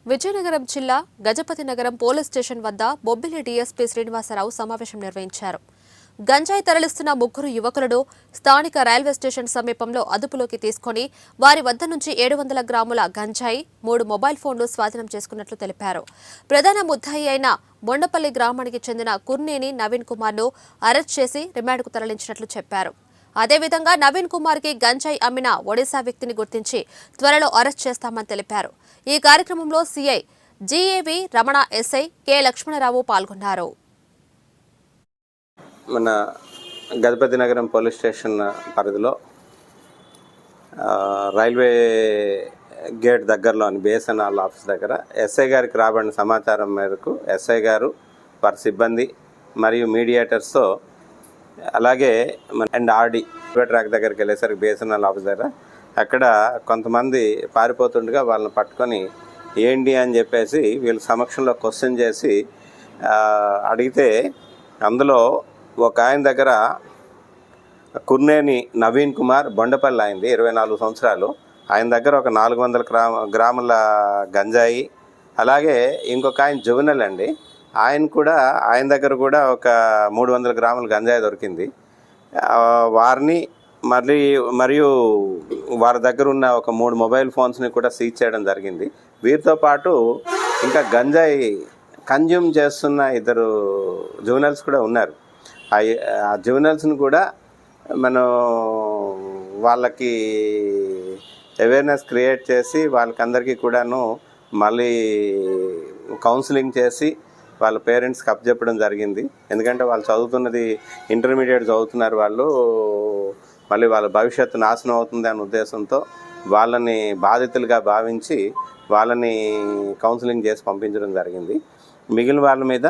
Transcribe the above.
విజయనగరం జిల్లా Gajapati Nagaram police station వద్ద Bobbili DSP Srinivasarao సమావేశం నిర్వహించారు. గంజాయి తరలిస్తున్న ముగ్గురు యువకులను స్థానిక రైల్వే స్టేషన్ సమీపంలో అదుపులోకి తీసుకుని వారి వద్ద నుంచి 700 గ్రాముల గంజాయి 3 మొబైల్ ఫోన్లు స్వాధీనం చేసుకున్నట్లు తెలిపారు. ప్రధాన ముద్దాయి అయిన బొండపల్లి గ్రామానికి చెందిన కుర్నేని నవీన్ కుమార్ను అరెస్ట్ చేసి రిమాండ్కు తరలించినట్లు చెప్పారు. అదేవిధంగా నవీన్ కుమార్కి గంజాయి అమ్మిన ఒడిశా వ్యక్తిని గుర్తించి త్వరలో అరెస్ట్ చేస్తామని తెలిపారు. ఈ కార్యక్రమంలో CI GAV Ramana, SI K Lakshmanarao పాల్గొన్నారు. మన గజపతి నగరం పోలీస్ స్టేషన్ పరిధిలో రైల్వే గేట్ దగ్గరలోని బిఎస్ఎన్ఎల్ ఆఫీస్ దగ్గర ఎస్ఐ గారికి రాబడిన సమాచారం మేరకు ఎస్ఐ గారు వారి సిబ్బంది మరియు మీడియేటర్స్తో అలాగే అండ్ ఆర్డీ ట్రాక్ దగ్గరికి వెళ్ళేసరికి బిఎస్ఎన్ఎల్ ఆఫీస్ దగ్గర అక్కడ కొంతమంది పారిపోతుండగా వాళ్ళని పట్టుకొని ఏంటి అని చెప్పేసి వీళ్ళ సమక్షంలో క్వశ్చన్ చేసి అడిగితే అందులో ఒక ఆయన దగ్గర కుర్నేని నవీన్ కుమార్ బొండపల్లి అయింది 24 సంవత్సరాలు. ఆయన దగ్గర ఒక 400 గ్రాముల గంజాయి, అలాగే ఇంకొక ఆయన జువెనల్ అండి, ఆయన దగ్గర కూడా ఒక 300 గ్రాముల గంజాయి దొరికింది. వారిని మరియు వారి దగ్గర ఉన్న ఒక 3 మొబైల్ ఫోన్స్ని కూడా సీజ్ చేయడం జరిగింది. వీరితో పాటు ఇంకా గంజాయి కన్జ్యూమ్ చేస్తున్న 2 జువెనల్స్ కూడా ఉన్నారు. ఆ జువెనల్స్ని కూడా మనం వాళ్ళకి అవేర్నెస్ క్రియేట్ చేసి వాళ్ళకందరికీ కూడాను మళ్ళీ కౌన్సిలింగ్ చేసి వాళ్ళ పేరెంట్స్కి అప్పచెప్పడం జరిగింది. ఎందుకంటే వాళ్ళు చదువుతున్నది ఇంటర్మీడియట్ చదువుతున్నారు, వాళ్ళు మళ్ళీ వాళ్ళ భవిష్యత్తు నాశనం అవుతుంది అనే ఉద్దేశంతో వాళ్ళని బాధితులుగా భావించి వాళ్ళని కౌన్సిలింగ్ చేసి పంపించడం జరిగింది. మిగిలిన వాళ్ళ మీద